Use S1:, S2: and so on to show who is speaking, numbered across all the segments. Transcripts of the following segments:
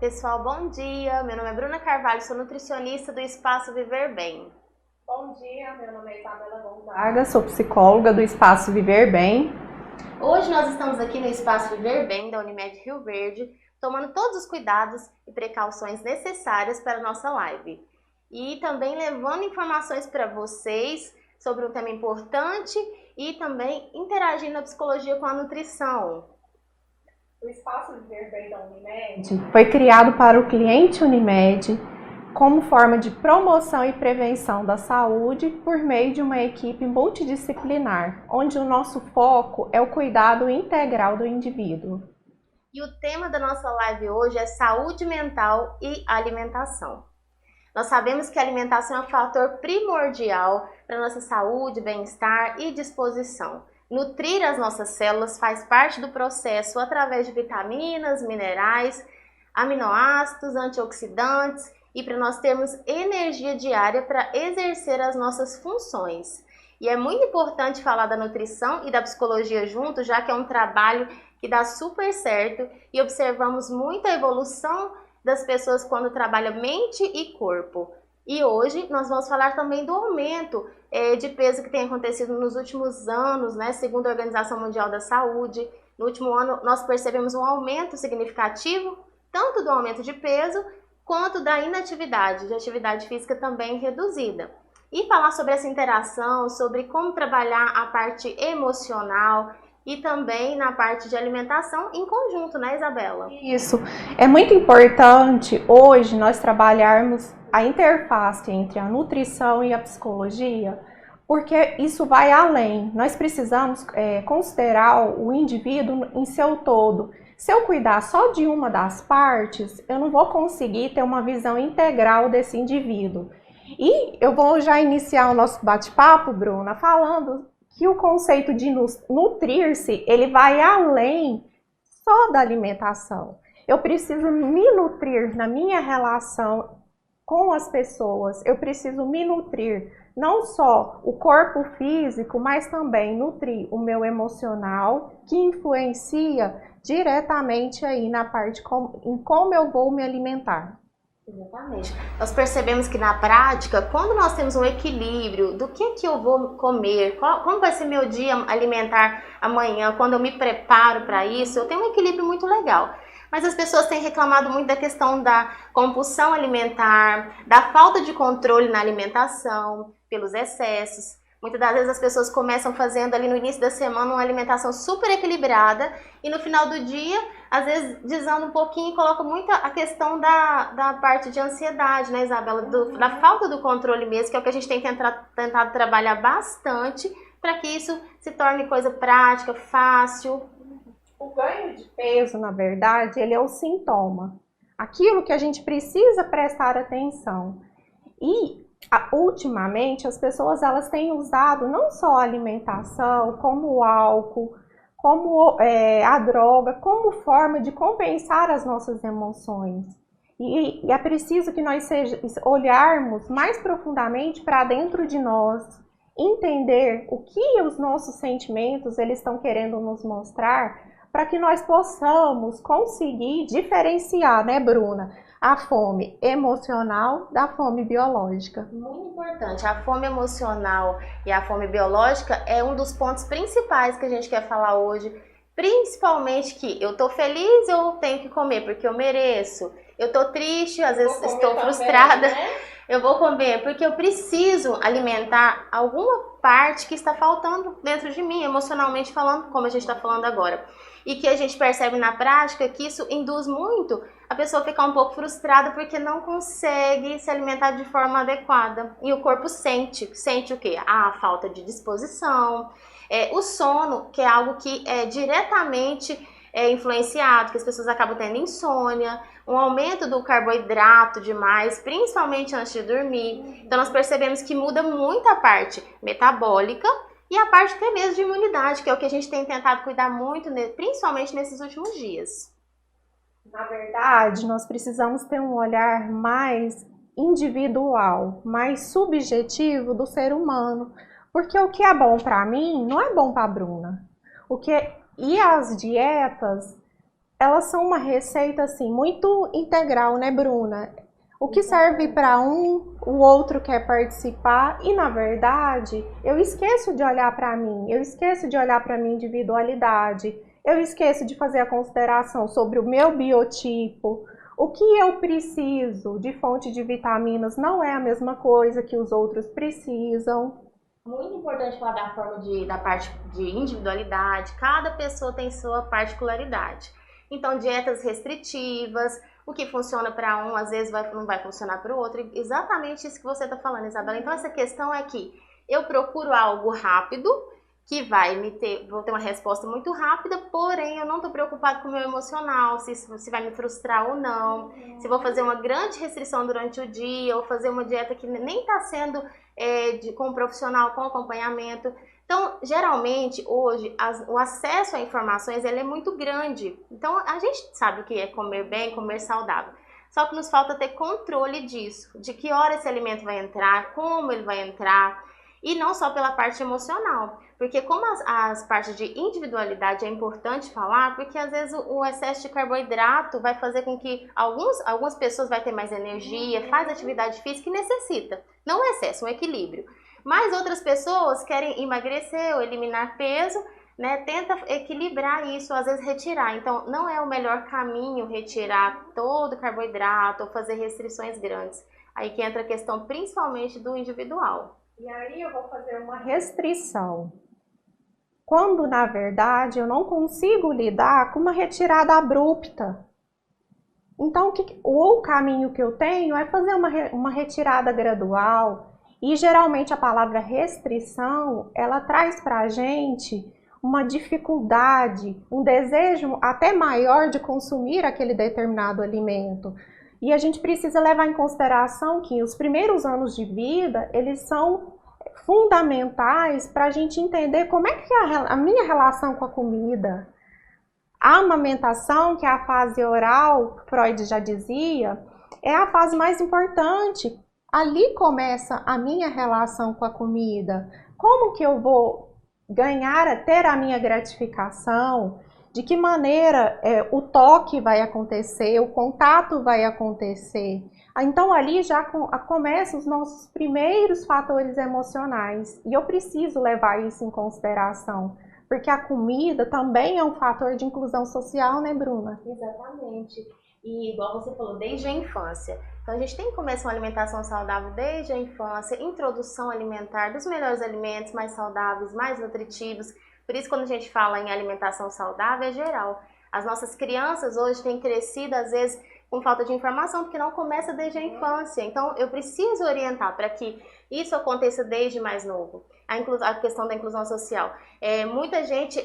S1: Pessoal, bom dia. Meu nome é Bruna Carvalho, sou nutricionista do Espaço Viver Bem.
S2: Bom dia, meu nome é Isabela Gonzaga, sou psicóloga do Espaço Viver Bem.
S1: Hoje nós estamos aqui no Espaço Viver Bem da Unimed Rio Verde, tomando todos os cuidados e precauções necessárias para a nossa live. E também levando informações para vocês sobre um tema importante e também interagindo a psicologia com a nutrição.
S2: O Espaço Viver Bem da Unimed foi criado para o cliente Unimed como forma de promoção e prevenção da saúde por meio de uma equipe multidisciplinar, onde o nosso foco é o cuidado integral do indivíduo.
S1: E o tema da nossa live hoje é saúde mental e alimentação. Nós sabemos que a alimentação é um fator primordial para a nossa saúde, bem-estar e disposição. Nutrir as nossas células faz parte do processo através de vitaminas, minerais, aminoácidos, antioxidantes e para nós termos energia diária para exercer as nossas funções. E é muito importante falar da nutrição e da psicologia junto, já que é um trabalho que dá super certo e observamos muita evolução das pessoas quando trabalham mente e corpo. E hoje nós vamos falar também do aumento de peso que tem acontecido nos últimos anos, né? Segundo a Organização Mundial da Saúde. No último ano nós percebemos um aumento significativo, tanto do aumento de peso, quanto da inatividade, de atividade física também reduzida. E falar sobre essa interação, sobre como trabalhar a parte emocional e também na parte de alimentação em conjunto, né, Isabela?
S2: Isso. É muito importante hoje nós trabalharmos a interface entre a nutrição e a psicologia, porque isso vai além. Nós precisamos considerar o indivíduo em seu todo. Se eu cuidar só de uma das partes, eu não vou conseguir ter uma visão integral desse indivíduo. E eu vou já iniciar o nosso bate-papo, Bruna, falando que o conceito de nutrir-se, ele vai além só da alimentação. Eu preciso me nutrir na minha relação com as pessoas, eu preciso me nutrir não só o corpo físico, mas também nutrir o meu emocional, que influencia diretamente aí na parte em como eu vou me alimentar.
S1: Exatamente. Nós percebemos que na prática, quando nós temos um equilíbrio do que eu vou comer, como vai ser meu dia alimentar amanhã, quando eu me preparo para isso, eu tenho um equilíbrio muito legal. Mas as pessoas têm reclamado muito da questão da compulsão alimentar, da falta de controle na alimentação, pelos excessos. Muitas das vezes as pessoas começam fazendo ali no início da semana uma alimentação super equilibrada e no final do dia, às vezes desanda um pouquinho e coloca muito a questão da parte de ansiedade, né, Isabela? Da falta do controle mesmo, que é o que a gente tem tentado trabalhar bastante para que isso se torne coisa prática, fácil.
S2: O ganho de peso, na verdade, ele é o sintoma. Aquilo que a gente precisa prestar atenção. E ultimamente as pessoas elas têm usado não só a alimentação, como o álcool, como a droga, como forma de compensar as nossas emoções. E é preciso que nós olharmos mais profundamente para dentro de nós, entender o que os nossos sentimentos eles estão querendo nos mostrar, para que nós possamos conseguir diferenciar, né, Bruna, a fome emocional da fome biológica.
S1: Muito importante. A fome emocional e a fome biológica é um dos pontos principais que a gente quer falar hoje. Principalmente que eu tô feliz, eu tenho que comer porque eu mereço. Eu tô triste, às vezes estou frustrada. Também, né? Eu vou comer porque eu preciso alimentar alguma parte que está faltando dentro de mim, emocionalmente falando, como a gente está falando agora. E que a gente percebe na prática que isso induz muito a pessoa a ficar um pouco frustrada porque não consegue se alimentar de forma adequada. E o corpo sente o quê? A falta de disposição, o sono, que é algo que é diretamente influenciado, que as pessoas acabam tendo insônia, um aumento do carboidrato demais, principalmente antes de dormir. Então nós percebemos que muda muito a parte metabólica e a parte até mesmo de imunidade, que é o que a gente tem tentado cuidar muito, principalmente nesses últimos dias.
S2: Na verdade, nós precisamos ter um olhar mais individual, mais subjetivo do ser humano. Porque o que é bom para mim não é bom para a Bruna. E as dietas, elas são uma receita assim muito integral, né, Bruna? O que serve para um, o outro quer participar e, na verdade, eu esqueço de olhar para mim, eu esqueço de olhar para minha individualidade, eu esqueço de fazer a consideração sobre o meu biotipo. O que eu preciso de fonte de vitaminas não é a mesma coisa que os outros precisam.
S1: Muito importante falar da parte de individualidade. Cada pessoa tem sua particularidade. Então, dietas restritivas, o que funciona para um, às vezes não vai funcionar para o outro. Exatamente isso que você está falando, Isabela. Então, essa questão é que eu procuro algo rápido, que vou ter uma resposta muito rápida, porém eu não estou preocupado com o meu emocional, se vai me frustrar ou não, se vou fazer uma grande restrição durante o dia, ou fazer uma dieta que nem está sendo com um profissional, com acompanhamento. Então, geralmente, hoje, o acesso a informações ele é muito grande. Então, a gente sabe o que é comer bem, comer saudável. Só que nos falta ter controle disso, de que hora esse alimento vai entrar, como ele vai entrar, e não só pela parte emocional. Porque como as partes de individualidade é importante falar, porque às vezes o excesso de carboidrato vai fazer com que algumas pessoas vai ter mais energia, faz atividade física e necessita. Não o excesso, um equilíbrio. Mas outras pessoas querem emagrecer ou eliminar peso, né? Tenta equilibrar isso, às vezes retirar. Então, não é o melhor caminho retirar todo o carboidrato ou fazer restrições grandes. Aí que entra a questão principalmente do individual.
S2: E aí eu vou fazer uma restrição. Quando, na verdade, eu não consigo lidar com uma retirada abrupta. Então, o caminho que eu tenho é fazer uma retirada gradual. E, geralmente, a palavra restrição, ela traz para a gente uma dificuldade, um desejo até maior de consumir aquele determinado alimento. E a gente precisa levar em consideração que os primeiros anos de vida, eles são fundamentais para a gente entender como é que é a minha relação com a comida. A amamentação, que é a fase oral, Freud já dizia, é a fase mais importante. Ali começa a minha relação com a comida. Como que eu vou ter a minha gratificação? De que maneira o toque vai acontecer, o contato vai acontecer. Então ali já começam os nossos primeiros fatores emocionais. E eu preciso levar isso em consideração. Porque a comida também é um fator de inclusão social, né, Bruna?
S1: Exatamente. E igual você falou, desde a infância. Então a gente tem que começar uma alimentação saudável desde a infância, introdução alimentar dos melhores alimentos, mais saudáveis, mais nutritivos. Por isso, quando a gente fala em alimentação saudável, é geral. As nossas crianças hoje têm crescido, às vezes, com falta de informação, porque não começa desde a infância. Então, eu preciso orientar para que isso aconteça desde mais novo. A questão da inclusão social. Muita gente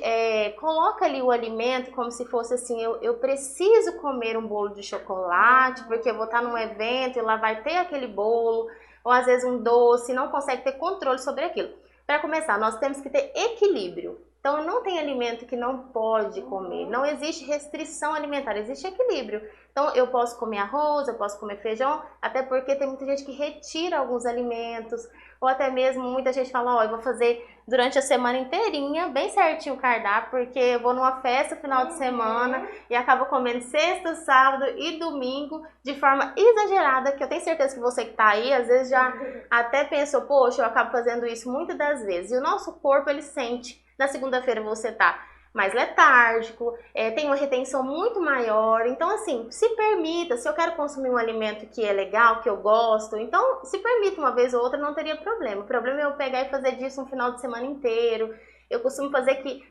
S1: coloca ali o alimento como se fosse assim, eu preciso comer um bolo de chocolate, porque eu vou estar num evento e lá vai ter aquele bolo, ou às vezes um doce, não consegue ter controle sobre aquilo. Para começar, nós temos que ter equilíbrio. Então, não tem alimento que não pode comer. Não existe restrição alimentar, existe equilíbrio. Então, eu posso comer arroz, eu posso comer feijão, até porque tem muita gente que retira alguns alimentos, ou até mesmo muita gente fala, ó, eu vou fazer durante a semana inteirinha, bem certinho o cardápio, porque eu vou numa festa final de semana e acabo comendo sexta, sábado e domingo de forma exagerada, que eu tenho certeza que você que tá aí, às vezes já até pensou, poxa, eu acabo fazendo isso muitas das vezes. E o nosso corpo, ele sente. Na segunda-feira você tá mais letárgico, tem uma retenção muito maior. Então, assim, se permita, se eu quero consumir um alimento que é legal, que eu gosto, então se permita uma vez ou outra, não teria problema. O problema é eu pegar e fazer disso um final de semana inteiro. Eu costumo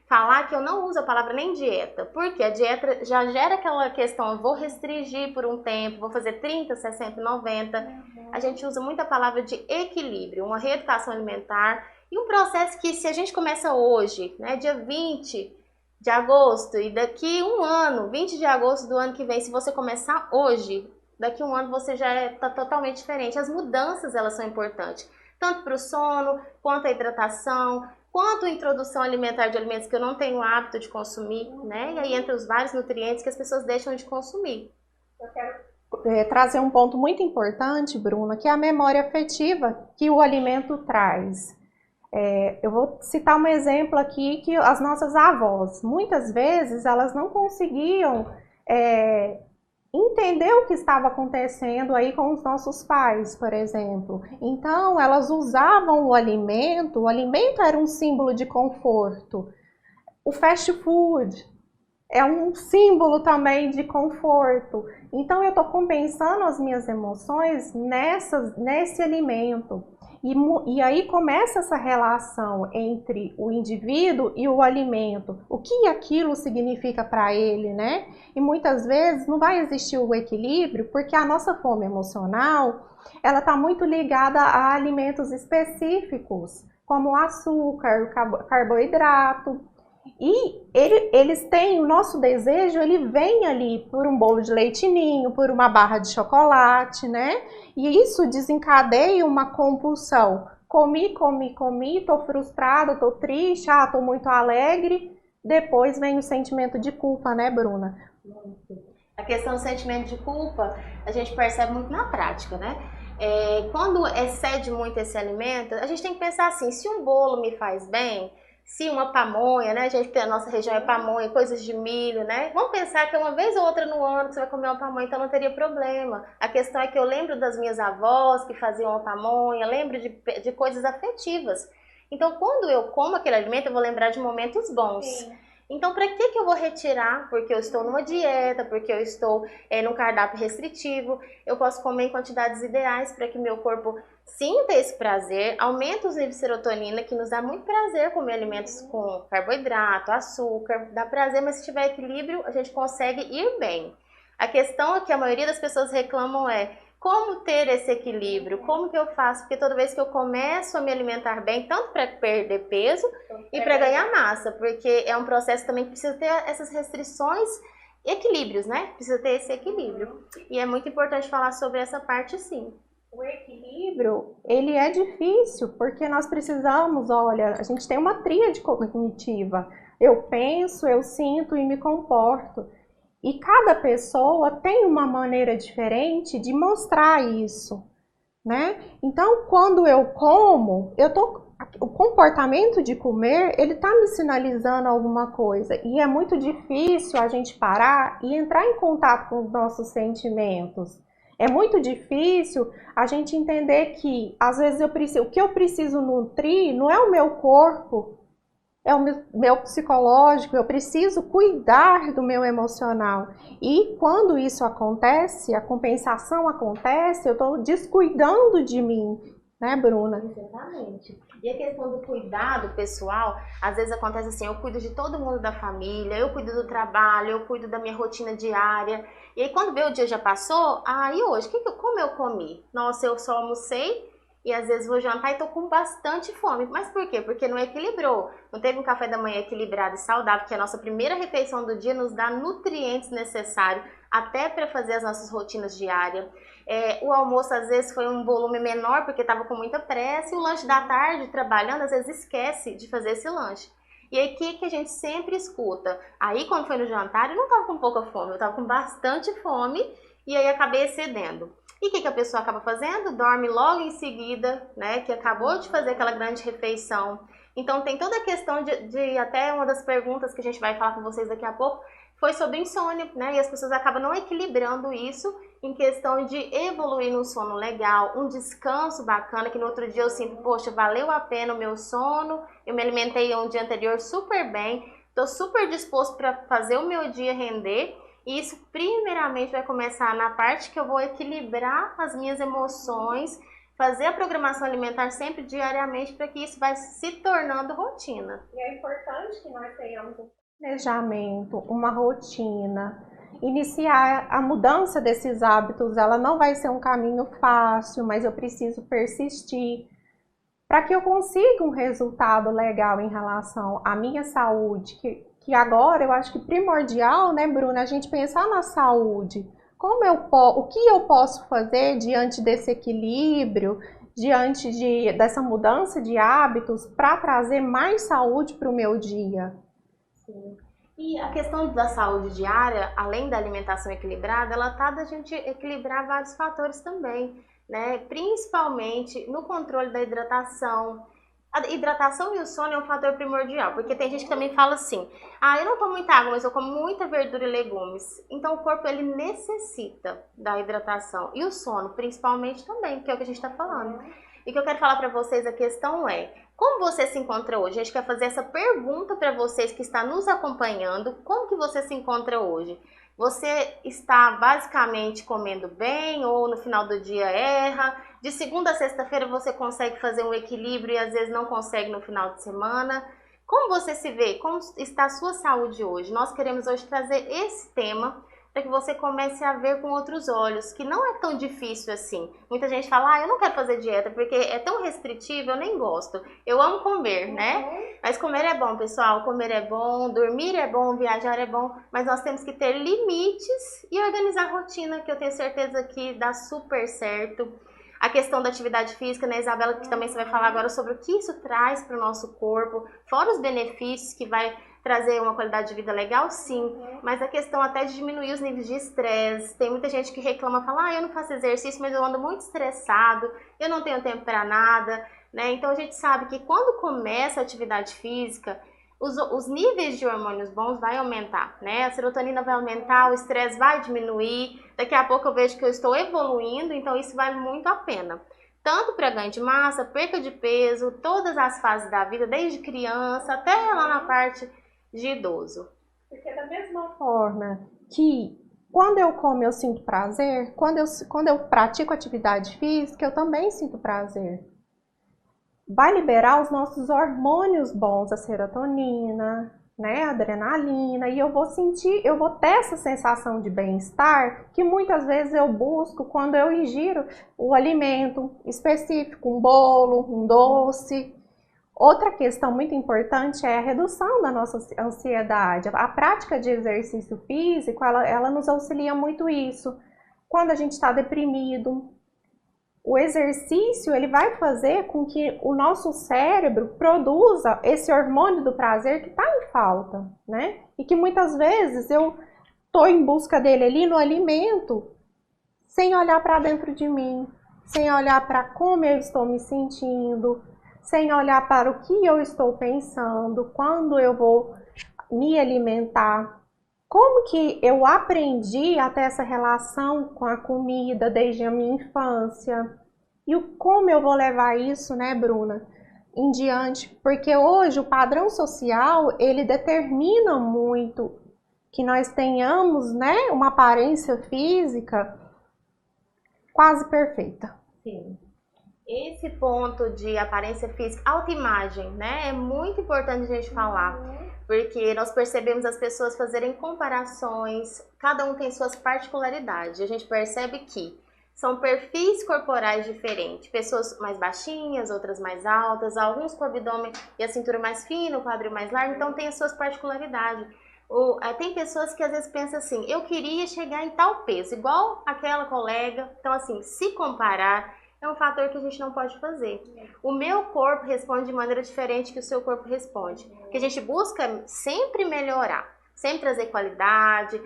S1: falar que eu não uso a palavra nem dieta, porque a dieta já gera aquela questão, eu vou restringir por um tempo, vou fazer 30, 60, 90. A gente usa muito a palavra de equilíbrio, uma reeducação alimentar. E um processo que, se a gente começa hoje, né, dia 20 de agosto, e daqui um ano, 20 de agosto do ano que vem, se você começar hoje, daqui um ano você já está totalmente diferente. As mudanças, elas são importantes, tanto para o sono, quanto a hidratação, quanto a introdução alimentar de alimentos que eu não tenho hábito de consumir, né? E aí entre os vários nutrientes que as pessoas deixam de consumir.
S2: Eu quero trazer um ponto muito importante, Bruna, que é a memória afetiva que o alimento traz. Eu vou citar um exemplo aqui que as nossas avós, muitas vezes, elas não conseguiam entender o que estava acontecendo aí com os nossos pais, por exemplo. Então, elas usavam o alimento era um símbolo de conforto. O fast food é um símbolo também de conforto. Então, eu estou compensando as minhas emoções nesse alimento. E aí começa essa relação entre o indivíduo e o alimento. O que aquilo significa para ele, né? E muitas vezes não vai existir o equilíbrio, porque a nossa fome emocional, ela está muito ligada a alimentos específicos, como o açúcar, o carboidrato. E eles têm, o nosso desejo, ele vem ali por um bolo de leite ninho, por uma barra de chocolate, né? E isso desencadeia uma compulsão. Comi, tô frustrada, tô triste, tô muito alegre. Depois vem o sentimento de culpa, né, Bruna?
S1: A questão do sentimento de culpa, a gente percebe muito na prática, né? Quando excede muito esse alimento, a gente tem que pensar assim, se um bolo me faz bem, se uma pamonha, né? A nossa região é pamonha, coisas de milho, né? Vamos pensar que uma vez ou outra no ano que você vai comer uma pamonha, então não teria problema. A questão é que eu lembro das minhas avós que faziam uma pamonha, lembro de coisas afetivas. Então, quando eu como aquele alimento, eu vou lembrar de momentos bons. Sim. Então, para que eu vou retirar? Porque eu estou numa dieta, porque eu estou num cardápio restritivo. Eu posso comer em quantidades ideais para que meu corpo sinta esse prazer, aumenta os níveis de serotonina, que nos dá muito prazer comer alimentos com carboidrato, açúcar, dá prazer, mas se tiver equilíbrio, a gente consegue ir bem. A questão é que a maioria das pessoas reclamam como ter esse equilíbrio, como que eu faço? Porque toda vez que eu começo a me alimentar bem, tanto para perder peso e para ganhar massa, porque é um processo também que precisa ter essas restrições, equilíbrios, né? Precisa ter esse equilíbrio. E é muito importante falar sobre essa parte, sim.
S2: O equilíbrio, ele é difícil, porque nós precisamos, olha, a gente tem uma tríade cognitiva. Eu penso, eu sinto e me comporto. E cada pessoa tem uma maneira diferente de mostrar isso, né? Então, quando eu como, o comportamento de comer, ele tá me sinalizando alguma coisa. E é muito difícil a gente parar e entrar em contato com os nossos sentimentos. É muito difícil a gente entender que, às vezes, o que eu preciso nutrir não é o meu corpo, é o meu psicológico, eu preciso cuidar do meu emocional. E quando isso acontece, a compensação acontece, eu estou descuidando de mim, né, Bruna?
S1: Exatamente. E a questão do cuidado pessoal, às vezes acontece assim, eu cuido de todo mundo da família, eu cuido do trabalho, eu cuido da minha rotina diária. E aí quando vê o dia já passou, e hoje, como eu comi? Nossa, eu só almocei e às vezes vou jantar e tô com bastante fome. Mas por quê? Porque não equilibrou. Não teve um café da manhã equilibrado e saudável, que a nossa primeira refeição do dia nos dá nutrientes necessários até para fazer as nossas rotinas diárias. O almoço às vezes foi um volume menor porque estava com muita pressa, e o lanche da tarde, trabalhando, às vezes esquece de fazer esse lanche. E aí, o que a gente sempre escuta? Aí, quando foi no jantar, eu não estava com pouca fome, eu estava com bastante fome, e aí acabei excedendo. E o que a pessoa acaba fazendo? Dorme logo em seguida, né? Que acabou de fazer aquela grande refeição. Então, tem toda a questão de até uma das perguntas que a gente vai falar com vocês daqui a pouco, foi sobre insônia, né? E as pessoas acabam não equilibrando isso em questão de evoluir num sono legal, um descanso bacana, que no outro dia eu sinto, poxa, valeu a pena o meu sono, eu me alimentei um dia anterior super bem, estou super disposto para fazer o meu dia render. E isso primeiramente vai começar na parte que eu vou equilibrar as minhas emoções, fazer a programação alimentar sempre diariamente, para que isso vai se tornando rotina.
S2: E é importante que nós tenhamos um planejamento, uma rotina. Iniciar a mudança desses hábitos, ela não vai ser um caminho fácil, mas eu preciso persistir para que eu consiga um resultado legal em relação à minha saúde, que agora eu acho que primordial, né, Bruna, a gente pensar na saúde. O que eu posso fazer diante desse equilíbrio, diante dessa mudança de hábitos para trazer mais saúde para o meu dia?
S1: Sim. E a questão da saúde diária, além da alimentação equilibrada, ela tá da gente equilibrar vários fatores também, né? Principalmente no controle da hidratação. A hidratação e o sono é um fator primordial, porque tem gente que também fala assim, eu não tomo muita água, mas eu como muita verdura e legumes. Então o corpo ele necessita da hidratação e o sono, principalmente também, que é o que a gente está falando. E o que eu quero falar para vocês, a questão é, como você se encontra hoje? A gente quer fazer essa pergunta para vocês que estão nos acompanhando, como que você se encontra hoje? Você está basicamente comendo bem ou no final do dia erra? De segunda a sexta-feira você consegue fazer um equilíbrio e às vezes não consegue no final de semana? Como você se vê? Como está a sua saúde hoje? Nós queremos hoje trazer esse tema para que você comece a ver com outros olhos, que não é tão difícil assim. Muita gente fala, eu não quero fazer dieta porque é tão restritivo, eu nem gosto. Eu amo comer, né? Mas comer é bom, pessoal. Comer é bom, dormir é bom, viajar é bom, mas nós temos que ter limites e organizar a rotina, que eu tenho certeza que dá super certo. A questão da atividade física, né, Isabela, que também você vai falar agora sobre o que isso traz para o nosso corpo, fora os benefícios que vai trazer uma qualidade de vida legal, sim, mas a questão até de diminuir os níveis de estresse. Tem muita gente que reclama, fala, eu não faço exercício, mas eu ando muito estressado, eu não tenho tempo para nada, né? Então a gente sabe que quando começa a atividade física, os níveis de hormônios bons vai aumentar, né? A serotonina vai aumentar, o estresse vai diminuir, daqui a pouco eu vejo que eu estou evoluindo, então isso vale muito a pena. Tanto para ganho de massa, perca de peso, todas as fases da vida, desde criança até lá na parte de idoso.
S2: Porque da mesma forma que quando eu como eu sinto prazer, quando eu pratico atividade física, eu também sinto prazer. Vai liberar os nossos hormônios bons, a serotonina, né, a adrenalina, e eu vou ter essa sensação de bem-estar que muitas vezes eu busco quando eu ingiro o alimento específico, um bolo, um doce. Outra questão muito importante é a redução da nossa ansiedade. A prática de exercício físico, ela nos auxilia muito isso. Quando a gente está deprimido, o exercício ele vai fazer com que o nosso cérebro produza esse hormônio do prazer que está em falta, né? E que muitas vezes eu estou em busca dele ali no alimento, sem olhar para dentro de mim, sem olhar para como eu estou me sentindo, sem olhar para o que eu estou pensando, quando eu vou me alimentar. Como que eu aprendi a ter essa relação com a comida desde a minha infância? E como eu vou levar isso, né, Bruna, em diante? Porque hoje o padrão social, ele determina muito que nós tenhamos, né, uma aparência física quase perfeita.
S1: Sim. Esse ponto de aparência física, autoimagem, né, é muito importante a gente falar, porque nós percebemos as pessoas fazerem comparações, cada um tem suas particularidades, a gente percebe que são perfis corporais diferentes, pessoas mais baixinhas, outras mais altas, alguns com o abdômen e a cintura mais fina, o quadril mais largo, então tem as suas particularidades. Tem pessoas que às vezes pensam assim, eu queria chegar em tal peso, igual aquela colega, então assim, se comparar é um fator que a gente não pode fazer. O meu corpo responde de maneira diferente que o seu corpo responde. Que a gente busca sempre melhorar, sempre trazer qualidade,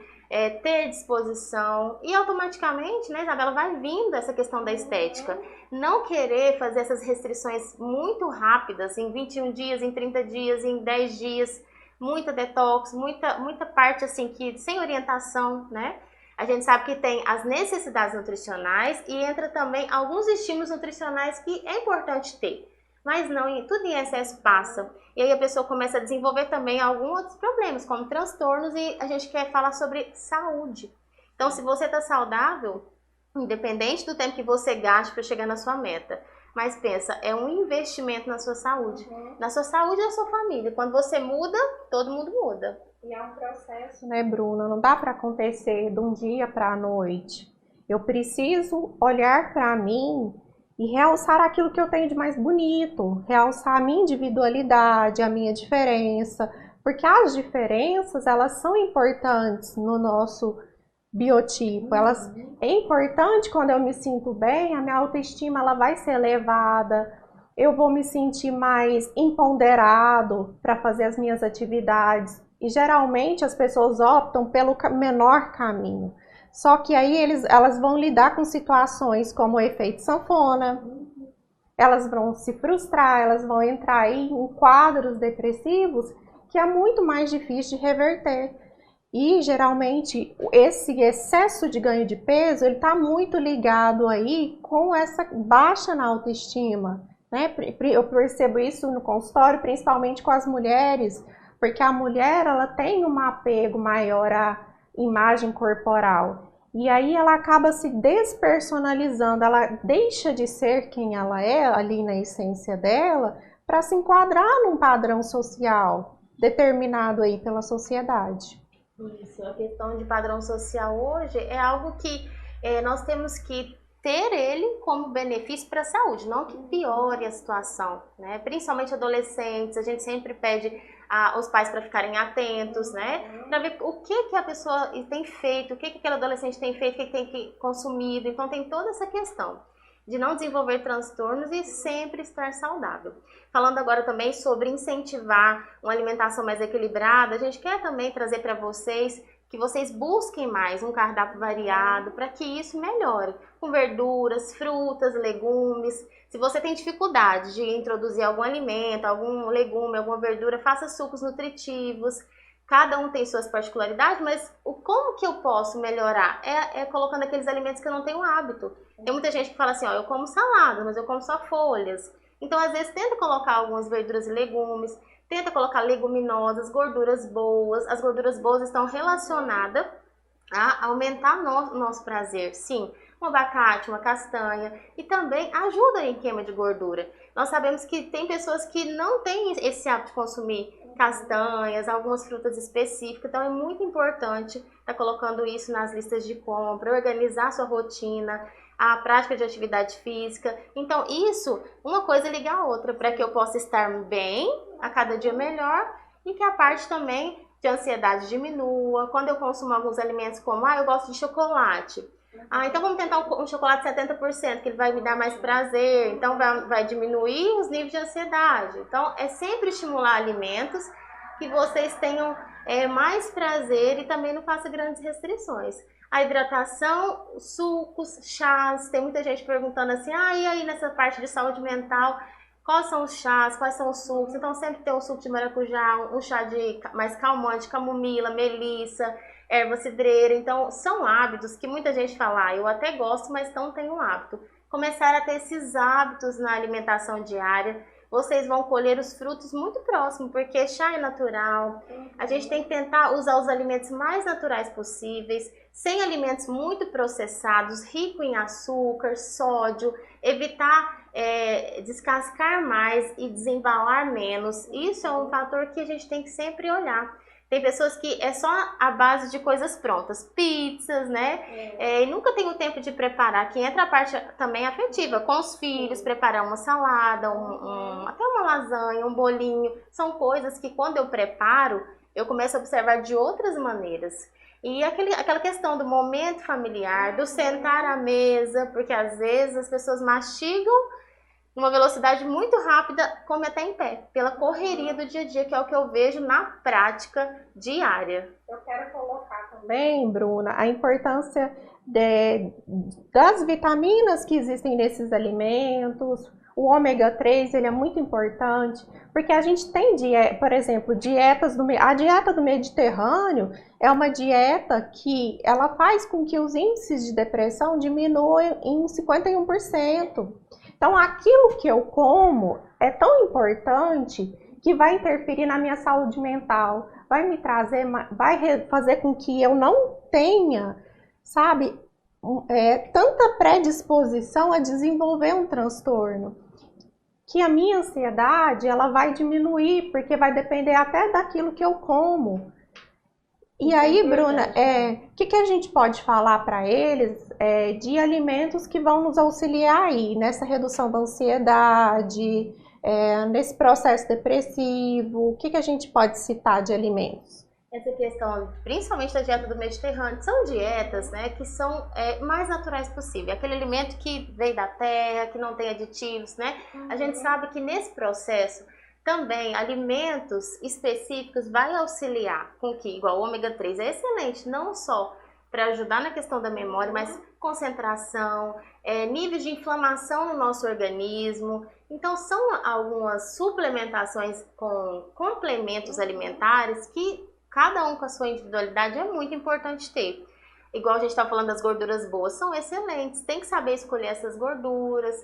S1: ter disposição e automaticamente, né, Isabela, vai vindo essa questão da estética. Não querer fazer essas restrições muito rápidas, em 21 dias, em 30 dias, em 10 dias, muita detox, muita parte assim que sem orientação, né? A gente sabe que tem as necessidades nutricionais e entra também alguns estímulos nutricionais que é importante ter. Mas não, tudo em excesso passa. E aí a pessoa começa a desenvolver também alguns outros problemas, como transtornos, e a gente quer falar sobre saúde. Então, se você está saudável, independente do tempo que você gaste para chegar na sua meta, mas pensa, é um investimento na sua saúde. Na sua saúde e na sua família. Quando você muda, todo mundo muda.
S2: E é um processo, né, Bruna? Não dá para acontecer de um dia para a noite. Eu preciso olhar para mim e realçar aquilo que eu tenho de mais bonito, realçar a minha individualidade, a minha diferença, porque as diferenças, elas são importantes no nosso biotipo. É importante quando eu me sinto bem, a minha autoestima ela vai ser elevada, eu vou me sentir mais empoderado para fazer as minhas atividades. E geralmente as pessoas optam pelo menor caminho. Só que aí elas vão lidar com situações como o efeito sanfona. elas vão se frustrar, elas vão entrar aí em quadros depressivos que é muito mais difícil de reverter. E geralmente esse excesso de ganho de peso, ele está muito ligado aí com essa baixa na autoestima, né? Eu percebo isso no consultório, principalmente com as mulheres, porque a mulher, ela tem um apego maior à imagem corporal. E aí ela acaba se despersonalizando, ela deixa de ser quem ela é, ali na essência dela, para se enquadrar num padrão social determinado aí pela sociedade.
S1: Isso, a questão de padrão social hoje é algo que nós temos que ter ele como benefício para a saúde, não que piore a situação, né? Principalmente adolescentes, a gente sempre pede aos pais para ficarem atentos, né? Para ver o que a pessoa tem feito, o que aquele adolescente tem feito, o que tem consumido. Então tem toda essa questão de não desenvolver transtornos e sempre estar saudável. Falando agora também sobre incentivar uma alimentação mais equilibrada, a gente quer também trazer para vocês que vocês busquem mais um cardápio variado para que isso melhore, com verduras, frutas, legumes. Se você tem dificuldade de introduzir algum alimento, algum legume, alguma verdura, faça sucos nutritivos. Cada um tem suas particularidades, mas como que eu posso melhorar? É colocando aqueles alimentos que eu não tenho hábito. Tem muita gente que fala assim, ó, eu como salada, mas eu como só folhas. Então, às vezes, tenta colocar algumas verduras e legumes, tenta colocar leguminosas, gorduras boas. As gorduras boas estão relacionadas a aumentar nosso prazer. Sim, um abacate, uma castanha, e também ajuda em queima de gordura. Nós sabemos que tem pessoas que não têm esse hábito de consumir castanhas, algumas frutas específicas, então é muito importante estar colocando isso nas listas de compra, organizar sua rotina, a prática de atividade física. Então isso, uma coisa liga a outra, para que eu possa estar bem, a cada dia melhor, e que a parte também de ansiedade diminua. Quando eu consumo alguns alimentos como, eu gosto de chocolate, então vamos tentar um chocolate 70%, que ele vai me dar mais prazer, então vai diminuir os níveis de ansiedade. Então é sempre estimular alimentos que vocês tenham mais prazer e também não faça grandes restrições. A hidratação, sucos, chás, tem muita gente perguntando assim, e aí nessa parte de saúde mental, quais são os chás, quais são os sucos? Então sempre tem um suco de maracujá, um chá mais calmante, camomila, melissa, erva cidreira. Então são hábitos que muita gente fala, eu até gosto, mas não tenho um hábito. Começar a ter esses hábitos na alimentação diária, vocês vão colher os frutos muito próximo, porque chá é natural. A gente tem que tentar usar os alimentos mais naturais possíveis, sem alimentos muito processados, rico em açúcar, sódio, evitar descascar mais e desembalar menos. Isso é um fator que a gente tem que sempre olhar. Tem pessoas que é só a base de coisas prontas, pizzas, né? E nunca tem o tempo de preparar. Aqui entra a parte também afetiva, com os filhos, preparar uma salada, até uma lasanha, um bolinho. São coisas que quando eu preparo, eu começo a observar de outras maneiras. E aquela questão do momento familiar, do sentar à mesa, porque às vezes as pessoas mastigam numa velocidade muito rápida, come até em pé, pela correria do dia a dia, que é o que eu vejo na prática diária.
S2: Eu quero colocar também, Bruna, a importância das vitaminas que existem nesses alimentos. O ômega 3, ele é muito importante, porque a gente tem, por exemplo, a dieta do Mediterrâneo é uma dieta que ela faz com que os índices de depressão diminuam em 51%. Então, aquilo que eu como é tão importante que vai interferir na minha saúde mental, vai fazer com que eu não tenha, sabe, tanta predisposição a desenvolver um transtorno. Que a minha ansiedade, ela vai diminuir, porque vai depender até daquilo que eu como. E aí, Bruna, o que a gente pode falar para eles de alimentos que vão nos auxiliar aí nessa redução da ansiedade, nesse processo depressivo? O que a gente pode citar de alimentos?
S1: Essa questão, principalmente da dieta do Mediterrâneo, são dietas, né, que são mais naturais possível. Aquele alimento que veio da terra, que não tem aditivos, né? A gente sabe que nesse processo também alimentos específicos vai auxiliar com que, igual o ômega 3 é excelente, não só para ajudar na questão da memória, mas concentração, níveis de inflamação no nosso organismo. Então, são algumas suplementações com complementos alimentares que cada um com a sua individualidade é muito importante ter. Igual a gente está falando das gorduras boas, são excelentes. Tem que saber escolher essas gorduras,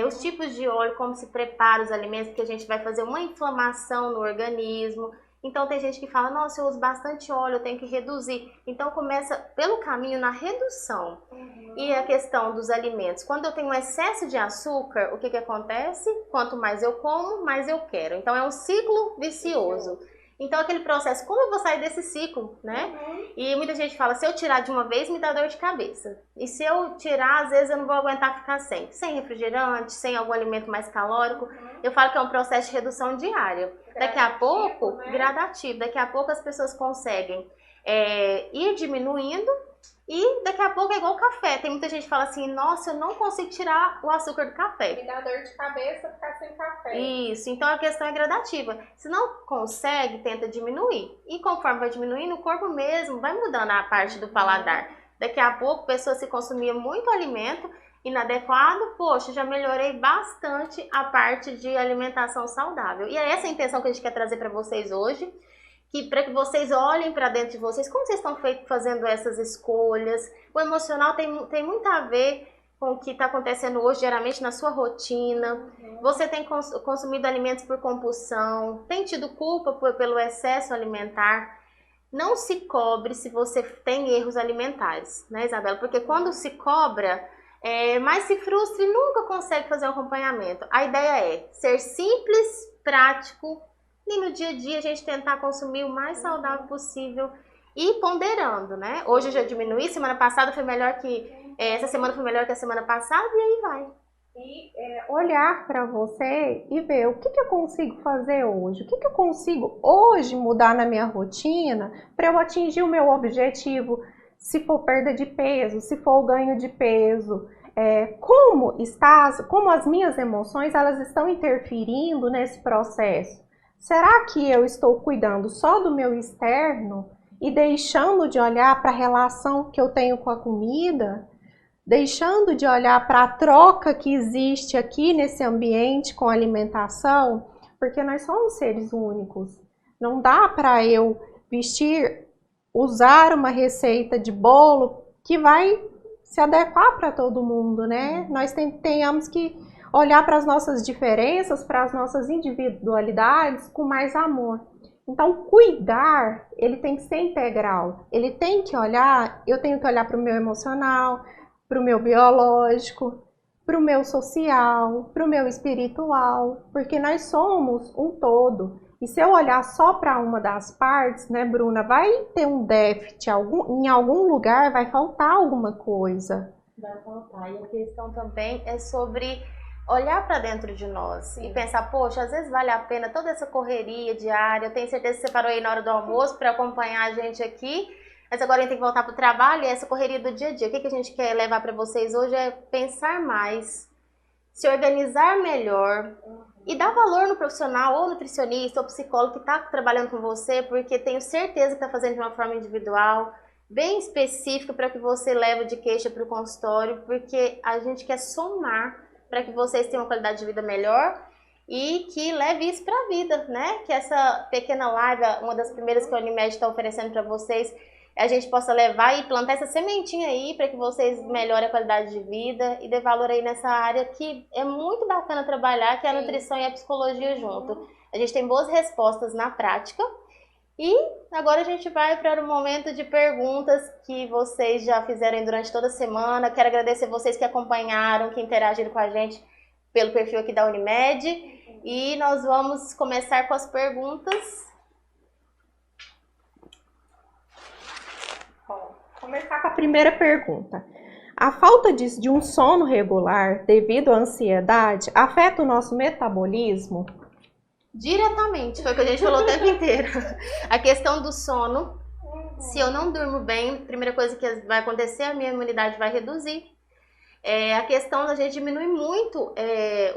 S1: os tipos de óleo, como se prepara os alimentos, porque a gente vai fazer uma inflamação no organismo. Então tem gente que fala, nossa, eu uso bastante óleo, eu tenho que reduzir. Então começa pelo caminho na redução. E a questão dos alimentos. Quando eu tenho um excesso de açúcar, o que acontece? Quanto mais eu como, mais eu quero. Então é um ciclo vicioso. Então aquele processo, como eu vou sair desse ciclo, né? E muita gente fala, se eu tirar de uma vez, me dá dor de cabeça. E se eu tirar, às vezes eu não vou aguentar ficar sem refrigerante, sem algum alimento mais calórico. Eu falo que é um processo de redução diária. Daqui a pouco, gradativo, daqui a pouco as pessoas conseguem ir diminuindo. E daqui a pouco é igual café. Tem muita gente que fala assim, nossa, eu não consigo tirar o açúcar do café.
S2: Me dá dor de cabeça ficar sem café.
S1: Isso, então a questão é gradativa. Se não consegue, tenta diminuir. E conforme vai diminuindo, o corpo mesmo vai mudando a parte do paladar. Daqui a pouco, a pessoa se consumia muito alimento inadequado, poxa, já melhorei bastante a parte de alimentação saudável. E é essa a intenção que a gente quer trazer para vocês hoje. Para que vocês olhem para dentro de vocês, como vocês estão fazendo essas escolhas. O emocional tem muito a ver com o que está acontecendo hoje, geralmente na sua rotina. Você tem consumido alimentos por compulsão, tem tido culpa pelo excesso alimentar. Não se cobre se você tem erros alimentares, né, Isabela? Porque quando se cobra, mais se frustra e nunca consegue fazer o acompanhamento. A ideia é ser simples, prático, e no dia a dia a gente tentar consumir o mais saudável possível e ponderando, né? Hoje eu já diminui, semana passada foi melhor que... essa semana foi melhor que a semana passada e aí vai.
S2: E olhar para você e ver o que eu consigo fazer hoje, o que eu consigo hoje mudar na minha rotina para eu atingir o meu objetivo, se for perda de peso, se for o ganho de peso. Como as minhas emoções elas estão interferindo nesse processo. Será que eu estou cuidando só do meu externo e deixando de olhar para a relação que eu tenho com a comida? Deixando de olhar para a troca que existe aqui nesse ambiente com a alimentação? Porque nós somos seres únicos. Não dá para eu usar uma receita de bolo que vai se adequar para todo mundo, né? Nós tenhamos que olhar para as nossas diferenças, para as nossas individualidades com mais amor. Então, cuidar, ele tem que ser integral. Ele tem que olhar, eu tenho que olhar para o meu emocional, para o meu biológico, para o meu social, para o meu espiritual, porque nós somos um todo. E se eu olhar só para uma das partes, né, Bruna, vai ter um déficit, em algum lugar vai faltar alguma coisa.
S1: Vai faltar. E a questão também é sobre olhar para dentro de nós e pensar, poxa, às vezes vale a pena toda essa correria diária. Eu tenho certeza que você parou aí na hora do almoço para acompanhar a gente aqui, mas agora a gente tem que voltar para o trabalho e essa correria do dia a dia. O que a gente quer levar para vocês hoje é pensar mais, se organizar melhor e dar valor no profissional ou nutricionista ou psicólogo que está trabalhando com você, porque tenho certeza que está fazendo de uma forma individual, bem específica, para que você leve de queixa para o consultório, porque a gente quer somar para que vocês tenham uma qualidade de vida melhor e que leve isso para a vida, né? Que essa pequena live, uma das primeiras que a Unimed está oferecendo para vocês, a gente possa levar e plantar essa sementinha aí para que vocês melhorem a qualidade de vida e dê valor aí nessa área que é muito bacana trabalhar, que é a nutrição e a psicologia junto. A gente tem boas respostas na prática. E agora a gente vai para o momento de perguntas que vocês já fizeram durante toda a semana. Quero agradecer vocês que acompanharam, que interagiram com a gente pelo perfil aqui da Unimed. E nós vamos começar com as perguntas.
S2: Bom, começar com a primeira pergunta. A falta de um sono regular devido à ansiedade afeta o nosso metabolismo?
S1: Diretamente, foi o que a gente falou o tempo inteiro. A questão do sono, se eu não durmo bem, a primeira coisa que vai acontecer, a minha imunidade vai reduzir. A questão da gente diminui muito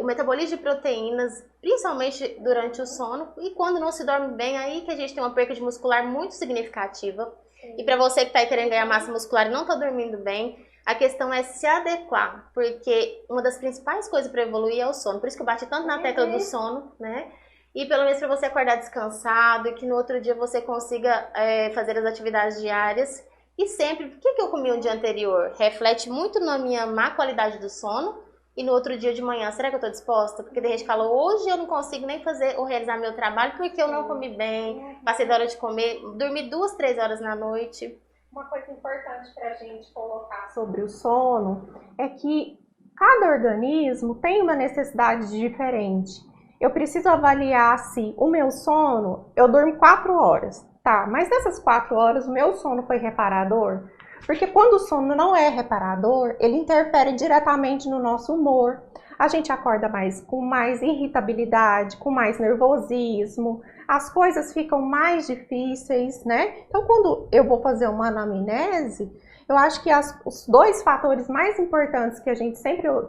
S1: o metabolismo de proteínas, principalmente durante o sono. E quando não se dorme bem, aí que a gente tem uma perda de muscular muito significativa. E para você que está aí querendo ganhar massa muscular e não está dormindo bem, A questão é se adequar, porque uma das principais coisas para evoluir é o sono. Por isso que eu bati tanto na tecla do sono, né? E pelo menos para você acordar descansado e que no outro dia você consiga fazer as atividades diárias. E sempre, o que eu comi um dia anterior? Reflete muito na minha má qualidade do sono. E no outro dia de manhã, será que eu estou disposta? Porque tem gente que falou, hoje eu não consigo nem fazer ou realizar meu trabalho porque eu não comi bem, passei da hora de comer, dormi 2, 3 horas na noite.
S2: Uma coisa importante para a gente colocar sobre o sono é que cada organismo tem uma necessidade diferente. Eu preciso avaliar se o meu sono, eu durmo 4 horas, tá? Mas nessas 4 horas o meu sono foi reparador? Porque quando o sono não é reparador, ele interfere diretamente no nosso humor. A gente acorda com mais irritabilidade, com mais nervosismo, as coisas ficam mais difíceis, né? Então, quando eu vou fazer uma anamnese, eu acho que os 2 fatores mais importantes que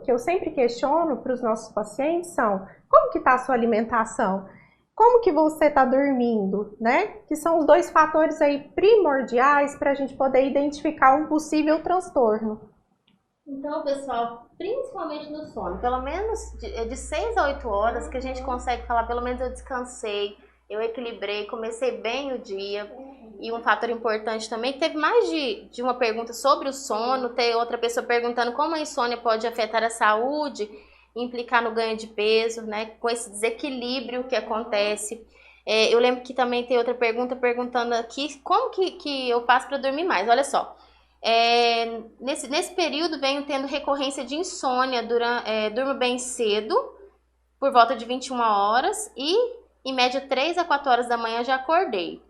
S2: eu sempre questiono para os nossos pacientes são: como que está a sua alimentação? Como que você está dormindo, né? Que são os 2 fatores aí primordiais para a gente poder identificar um possível transtorno.
S1: Então, pessoal, principalmente no sono, pelo menos de 6 a 8 horas que a gente consegue falar, pelo menos eu descansei, eu equilibrei, comecei bem o dia. E um fator importante também, que teve mais de uma pergunta sobre o sono, tem outra pessoa perguntando como a insônia pode afetar a saúde, implicar no ganho de peso, né, com esse desequilíbrio que acontece. Eu lembro que também tem outra pergunta perguntando aqui como que eu faço para dormir mais. Olha só, nesse período venho tendo recorrência de insônia, durmo bem cedo, por volta de 21 horas e em média 3 a 4 horas da manhã já acordei.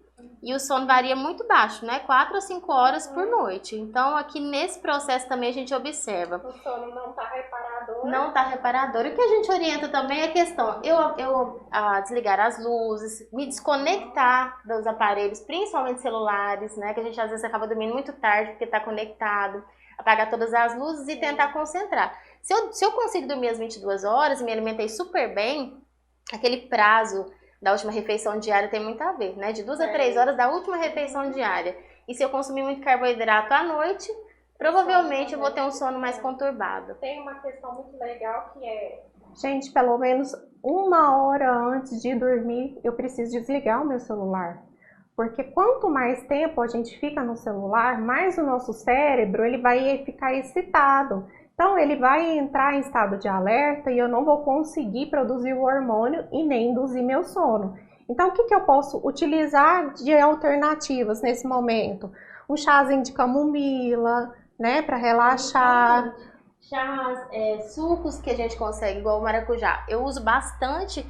S1: E o sono varia muito baixo, né? 4 a 5 horas por noite. Então, aqui nesse processo também a gente observa.
S2: O sono não está reparador.
S1: Não está reparador. E o que a gente orienta também é a questão, eu desligar as luzes, me desconectar dos aparelhos, principalmente celulares, né? Que a gente às vezes acaba dormindo muito tarde porque está conectado. Apagar todas as luzes e tentar concentrar. Se eu consigo dormir às 22 horas e me alimentei super bem, aquele prazo da última refeição diária tem muito a ver, né? De 2 a 3 horas da última refeição diária. E se eu consumir muito carboidrato à noite, provavelmente eu vou ter um sono mais conturbado.
S2: Tem uma questão muito legal que é: gente, pelo menos 1 hora antes de dormir, eu preciso desligar o meu celular. Porque quanto mais tempo a gente fica no celular, mais o nosso cérebro ele vai ficar excitado. Então, ele vai entrar em estado de alerta e eu não vou conseguir produzir o hormônio e nem induzir meu sono. Então, o que eu posso utilizar de alternativas nesse momento? Um chazinho de camomila, né, para relaxar.
S1: Chás, sucos que a gente consegue, igual o maracujá. Eu uso bastante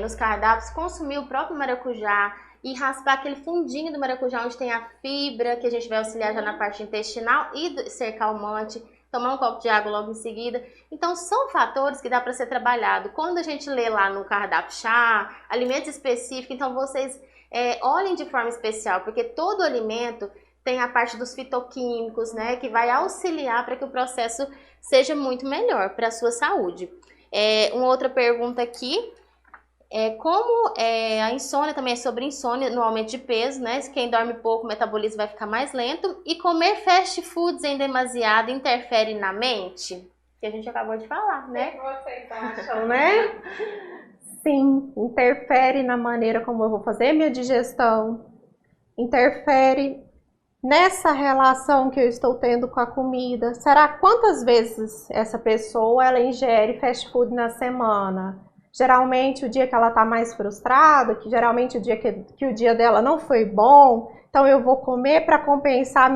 S1: nos cardápios, consumir o próprio maracujá e raspar aquele fundinho do maracujá onde tem a fibra, que a gente vai auxiliar já na parte intestinal e ser calmante. Tomar um copo de água logo em seguida. Então, são fatores que dá para ser trabalhado. Quando a gente lê lá no cardápio chá, alimentos específicos, então vocês olhem de forma especial, porque todo alimento tem a parte dos fitoquímicos, né, que vai auxiliar para que o processo seja muito melhor para a sua saúde. Uma outra pergunta aqui. Como a insônia também é sobre insônia no aumento de peso, né? Quem dorme pouco, o metabolismo vai ficar mais lento. E comer fast foods em demasiado interfere na mente? Que a gente acabou de falar, né?
S2: O que vocês acham, né? Sim, interfere na maneira como eu vou fazer minha digestão. Interfere nessa relação que eu estou tendo com a comida. Será quantas vezes essa pessoa ela ingere fast food na semana? Geralmente o dia que ela está mais frustrada, que geralmente o dia que o dia dela não foi bom, então eu vou comer para compensar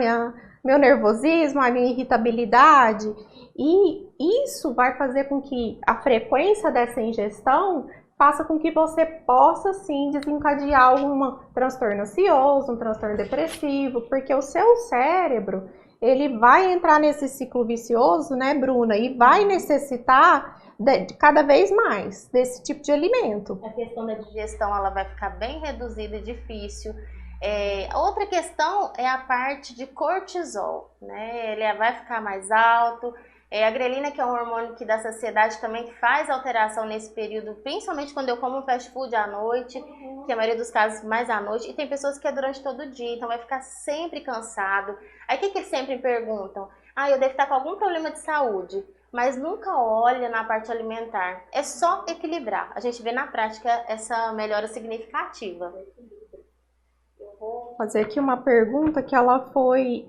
S2: meu nervosismo, a minha irritabilidade, e isso vai fazer com que a frequência dessa ingestão faça com que você possa sim desencadear algum transtorno ansioso, um transtorno depressivo, porque o seu cérebro ele vai entrar nesse ciclo vicioso, né, Bruna, e vai necessitar de cada vez mais desse tipo de alimento.
S1: A questão da digestão ela vai ficar bem reduzida e difícil. Outra questão é a parte de cortisol, né? Ele vai ficar mais alto. A grelina, que é um hormônio que dá saciedade, também faz alteração nesse período, principalmente quando eu como fast food à noite, que a maioria dos casos mais à noite, e tem pessoas que é durante todo o dia, então vai ficar sempre cansado. Aí o que eles sempre perguntam? eu devo estar com algum problema de saúde, mas nunca olha na parte alimentar. É só equilibrar. A gente vê na prática essa melhora significativa.
S2: Eu vou fazer aqui uma pergunta que ela foi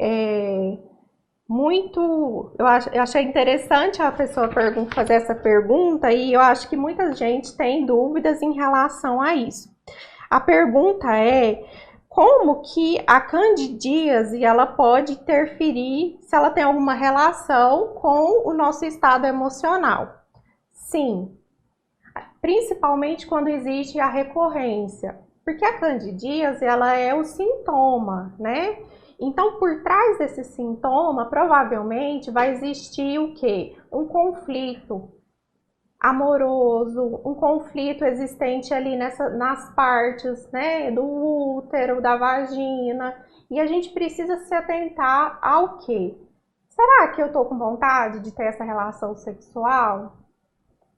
S2: muito... Eu achei interessante a pessoa fazer essa pergunta e eu acho que muita gente tem dúvidas em relação a isso. A pergunta é: como que a candidíase ela pode interferir, se ela tem alguma relação com o nosso estado emocional? Sim, principalmente quando existe a recorrência, porque a candidíase ela é o sintoma, né? Então, por trás desse sintoma, provavelmente vai existir o quê? Um conflito amoroso, um conflito existente ali nas partes, né, do útero, da vagina, e a gente precisa se atentar ao quê? Será que eu tô com vontade de ter essa relação sexual?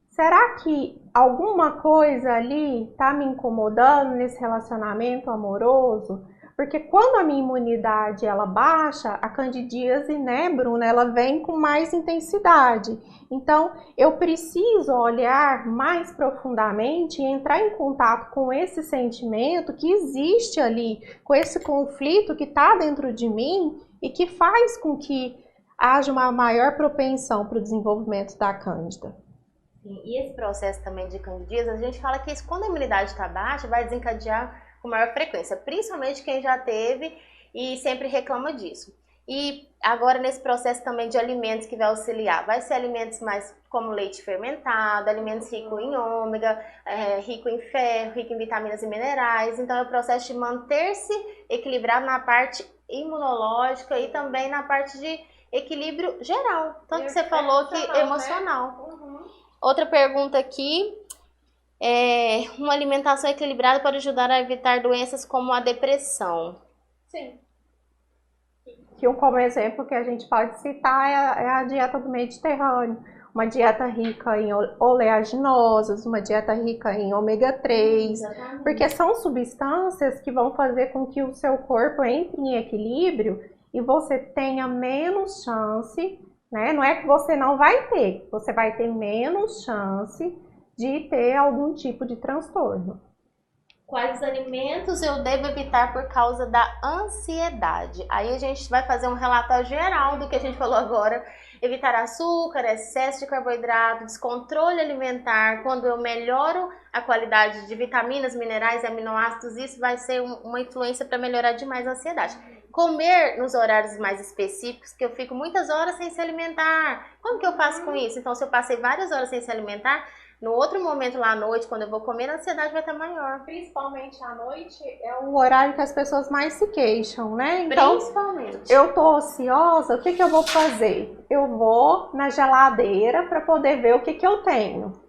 S2: Será que alguma coisa ali tá me incomodando nesse relacionamento amoroso? Porque quando a minha imunidade ela baixa, a candidíase, né, Bruna, ela vem com mais intensidade. Então, eu preciso olhar mais profundamente e entrar em contato com esse sentimento que existe ali, com esse conflito que está dentro de mim e que faz com que haja uma maior propensão para o desenvolvimento da cândida.
S1: E esse processo também de candidíase, a gente fala que isso, quando a imunidade está baixa, vai desencadear com maior frequência, principalmente quem já teve e sempre reclama disso. E agora nesse processo também de alimentos que vai auxiliar, vai ser alimentos mais como leite fermentado, alimentos ricos em ômega, rico em ferro, rico em vitaminas e minerais. Então é o processo de manter-se equilibrado na parte imunológica e também na parte de equilíbrio geral, tanto que você falou que emocional. Outra pergunta aqui. Uma alimentação equilibrada pode ajudar a evitar doenças como a depressão.
S2: Sim. Que como exemplo que a gente pode citar é a dieta do Mediterrâneo. Uma dieta rica em oleaginosas, uma dieta rica em ômega 3, porque são substâncias que vão fazer com que o seu corpo entre em equilíbrio e você tenha menos chance, né? Não é que você não vai ter, você vai ter menos chance de ter algum tipo de transtorno.
S1: Quais alimentos eu devo evitar por causa da ansiedade? Aí a gente vai fazer um relatório geral do que a gente falou agora. Evitar açúcar, excesso de carboidrato, descontrole alimentar. Quando eu melhoro a qualidade de vitaminas, minerais e aminoácidos, isso vai ser uma influência para melhorar demais a ansiedade. Comer nos horários mais específicos, que eu fico muitas horas sem se alimentar. Como que eu faço com isso? Então, se eu passei várias horas sem se alimentar, no outro momento lá à noite, quando eu vou comer, a ansiedade vai estar maior.
S2: Principalmente à noite é o horário que as pessoas mais se queixam, né? Então,
S1: principalmente.
S2: Eu tô ociosa, o que eu vou fazer? Eu vou na geladeira para poder ver o que eu tenho,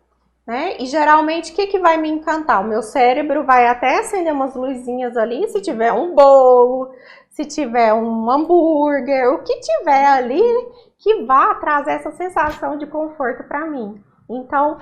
S2: né? E geralmente o que vai me encantar? O meu cérebro vai até acender umas luzinhas ali, se tiver um bolo, se tiver um hambúrguer, o que tiver ali que vá trazer essa sensação de conforto para mim. Então,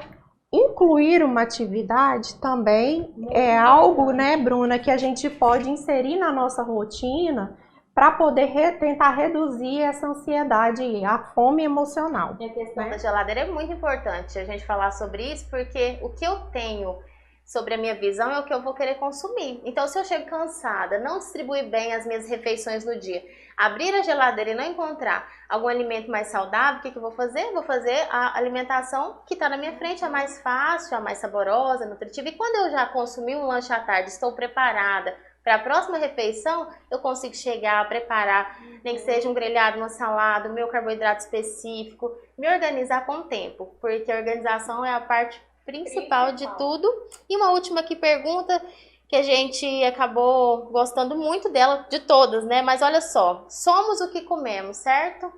S2: incluir uma atividade também é algo, né, Bruna, que a gente pode inserir na nossa rotina para poder tentar reduzir essa ansiedade, a fome emocional.
S1: A questão da geladeira é muito importante a gente falar sobre isso, porque o que eu tenho sobre a minha visão é o que eu vou querer consumir. Então, se eu chego cansada, não distribuir bem as minhas refeições no dia, abrir a geladeira e não encontrar algum alimento mais saudável, o que eu vou fazer? Vou fazer a alimentação que está na minha frente, a mais fácil, a mais saborosa, nutritiva. E quando eu já consumi um lanche à tarde, estou preparada para a próxima refeição, eu consigo chegar, preparar, nem que seja um grelhado, uma salada, o meu carboidrato específico, me organizar com o tempo, porque a organização é a parte principal de tudo. E uma última aqui pergunta, que a gente acabou gostando muito dela, de todas, né? Mas olha só, somos o que comemos, certo?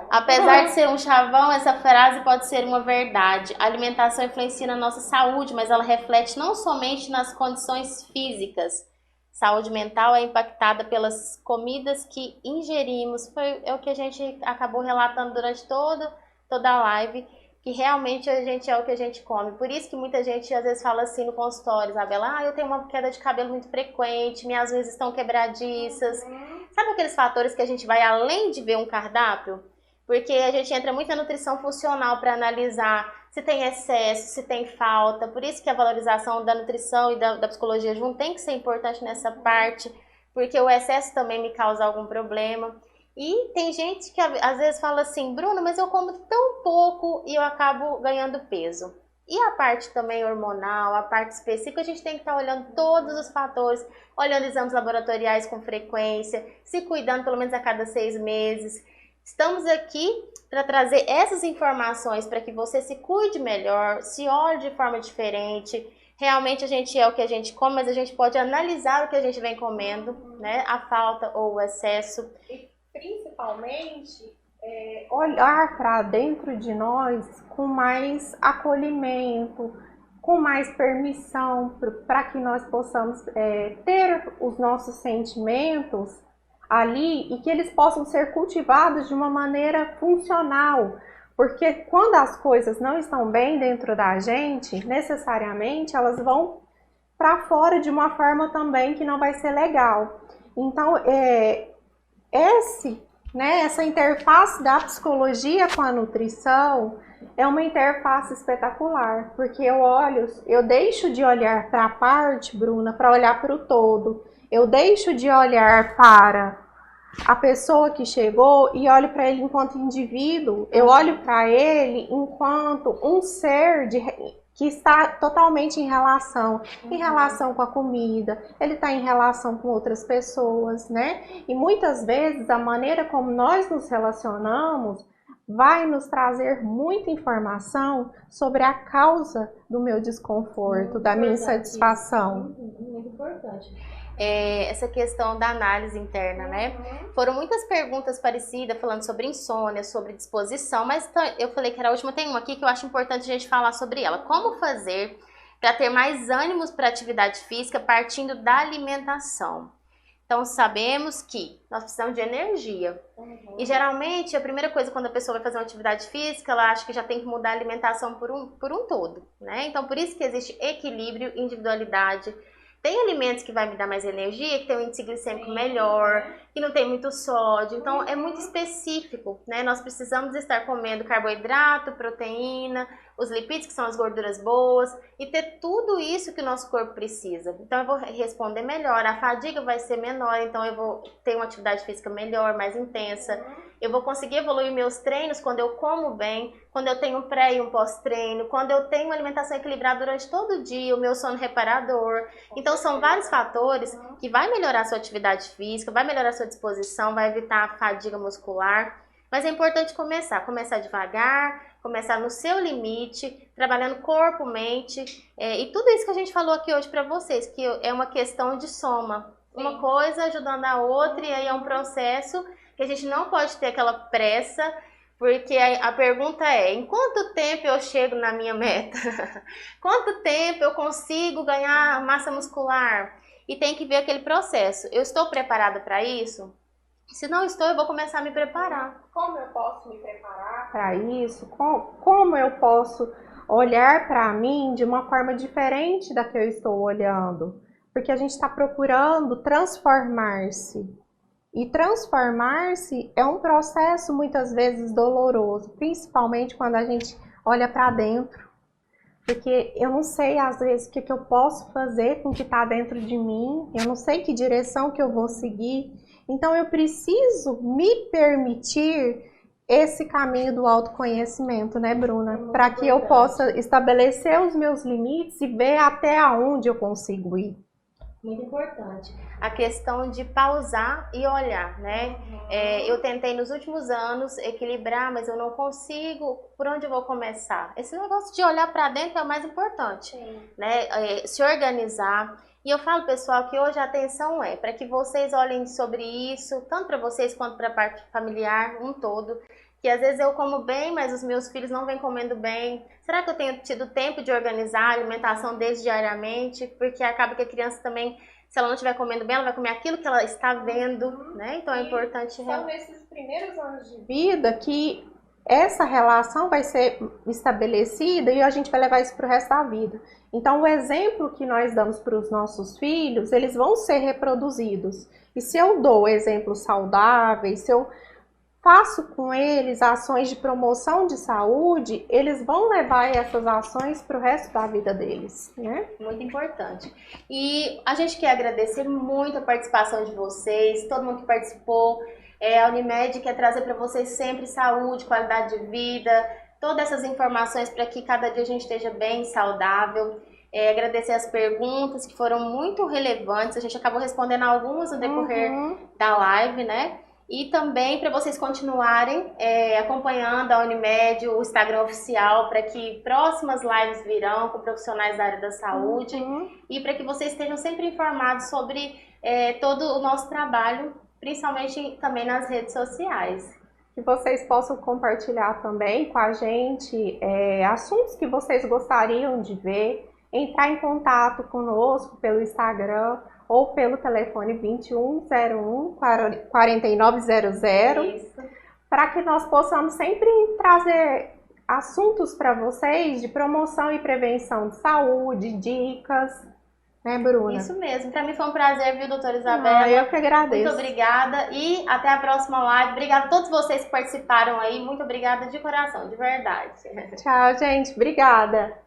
S1: Apesar de ser um chavão, essa frase pode ser uma verdade. A alimentação influencia na nossa saúde, mas ela reflete não somente nas condições físicas. Saúde mental é impactada pelas comidas que ingerimos. É o que a gente acabou relatando durante toda a live, que realmente a gente é o que a gente come. Por isso que muita gente às vezes fala assim no consultório, Isabela, eu tenho uma queda de cabelo muito frequente, minhas unhas estão quebradiças. Sabe aqueles fatores que a gente vai além de ver um cardápio? Porque a gente entra muito na nutrição funcional para analisar se tem excesso, se tem falta. Por isso que a valorização da nutrição e da psicologia junto tem que ser importante nessa parte, porque o excesso também me causa algum problema. E tem gente que às vezes fala assim, Bruna, mas eu como tão pouco e eu acabo ganhando peso. E a parte também hormonal, a parte específica, a gente tem que estar olhando todos os fatores, olhando exames laboratoriais com frequência, se cuidando pelo menos a cada 6 meses. Estamos aqui para trazer essas informações para que você se cuide melhor, se olhe de forma diferente. Realmente a gente é o que a gente come, mas a gente pode analisar o que a gente vem comendo, né? A falta ou o excesso.
S2: E principalmente olhar para dentro de nós com mais acolhimento, com mais permissão, para que nós possamos ter os nossos sentimentos ali e que eles possam ser cultivados de uma maneira funcional. Porque quando as coisas não estão bem dentro da gente, necessariamente elas vão para fora de uma forma também que não vai ser legal. Então, essa interface da psicologia com a nutrição é uma interface espetacular, porque eu deixo de olhar para a parte, Bruna, para olhar para o todo. Eu deixo de olhar para a pessoa que chegou e olho para ele enquanto indivíduo. Eu olho para ele enquanto um ser que está totalmente em relação com a comida, ele está em relação com outras pessoas, né? E muitas vezes a maneira como nós nos relacionamos vai nos trazer muita informação sobre a causa do meu desconforto, da minha insatisfação.
S1: Muito importante. Essa questão da análise interna, né? Foram muitas perguntas parecidas, falando sobre insônia, sobre disposição, mas eu falei que era a última, tem uma aqui que eu acho importante a gente falar sobre ela. Como fazer para ter mais ânimos para atividade física partindo da alimentação? Então, sabemos que nós precisamos de energia. E geralmente, a primeira coisa quando a pessoa vai fazer uma atividade física, ela acha que já tem que mudar a alimentação por um todo, né? Então, por isso que existe equilíbrio, individualidade. Tem alimentos que vai me dar mais energia, que tem um índice glicêmico melhor, que não tem muito sódio, então é muito específico, né? Nós precisamos estar comendo carboidrato, proteína, os lipídios, que são as gorduras boas, e ter tudo isso que o nosso corpo precisa. Então eu vou responder melhor, a fadiga vai ser menor, então eu vou ter uma atividade física melhor, mais intensa. Eu vou conseguir evoluir meus treinos quando eu como bem, quando eu tenho um pré e um pós-treino, quando eu tenho uma alimentação equilibrada durante todo o dia, o meu sono reparador. Então são vários fatores que vai melhorar a sua atividade física, vai melhorar a sua disposição, vai evitar a fadiga muscular. Mas é importante começar devagar, começar no seu limite, trabalhando corpo, mente, e tudo isso que a gente falou aqui hoje para vocês, que é uma questão de soma. Uma coisa ajudando a outra, e aí é um processo que a gente não pode ter aquela pressa, porque a pergunta é, em quanto tempo eu chego na minha meta? Quanto tempo eu consigo ganhar massa muscular? E tem que ver aquele processo. Eu estou preparada para isso? Se não estou, eu vou começar a me preparar.
S2: Como eu posso me preparar para isso? Como eu posso olhar para mim de uma forma diferente da que eu estou olhando? Porque a gente está procurando transformar-se. E transformar-se é um processo muitas vezes doloroso, principalmente quando a gente olha para dentro. Porque eu não sei às vezes o que eu posso fazer com o que está dentro de mim, eu não sei que direção que eu vou seguir. Então eu preciso me permitir esse caminho do autoconhecimento, né, Bruna? Para que eu possa estabelecer os meus limites e ver até onde eu consigo ir.
S1: Muito importante. A questão de pausar e olhar, né? Eu tentei nos últimos anos equilibrar, mas eu não consigo. Por onde eu vou começar? Esse negócio de olhar para dentro é o mais importante, né? Se organizar. E eu falo, pessoal, que hoje a atenção é para que vocês olhem sobre isso, tanto para vocês quanto para a parte familiar, um todo. Que às vezes eu como bem, mas os meus filhos não vêm comendo bem. Será que eu tenho tido tempo de organizar a alimentação deles diariamente? Porque acaba que a criança também, se ela não estiver comendo bem, ela vai comer aquilo que ela está vendo, né? Então é importante...
S2: São nesses primeiros anos de vida que essa relação vai ser estabelecida e a gente vai levar isso para o resto da vida. Então, o exemplo que nós damos para os nossos filhos, eles vão ser reproduzidos. E se eu dou exemplos saudáveis, se eu faço com eles ações de promoção de saúde, eles vão levar essas ações para o resto da vida deles, né?
S1: Muito importante. E a gente quer agradecer muito a participação de vocês, todo mundo que participou. A Unimed quer trazer para vocês sempre saúde, qualidade de vida, todas essas informações para que cada dia a gente esteja bem, saudável. Agradecer as perguntas que foram muito relevantes, a gente acabou respondendo algumas no decorrer da live, né? E também para vocês continuarem acompanhando a Unimed, o Instagram oficial, para que próximas lives virão com profissionais da área da saúde e para que vocês estejam sempre informados sobre todo o nosso trabalho, principalmente também nas redes sociais.
S2: Que vocês possam compartilhar também com a gente assuntos que vocês gostariam de ver, entrar em contato conosco pelo Instagram ou pelo telefone 2101 4900, para que nós possamos sempre trazer assuntos para vocês de promoção e prevenção de saúde, dicas, né, Bruna?
S1: Isso mesmo, para mim foi um prazer, viu, doutora Isabela?
S2: Eu que agradeço.
S1: Muito obrigada e até a próxima live. Obrigada a todos vocês que participaram aí, muito obrigada de coração, de verdade.
S2: Tchau, gente, obrigada.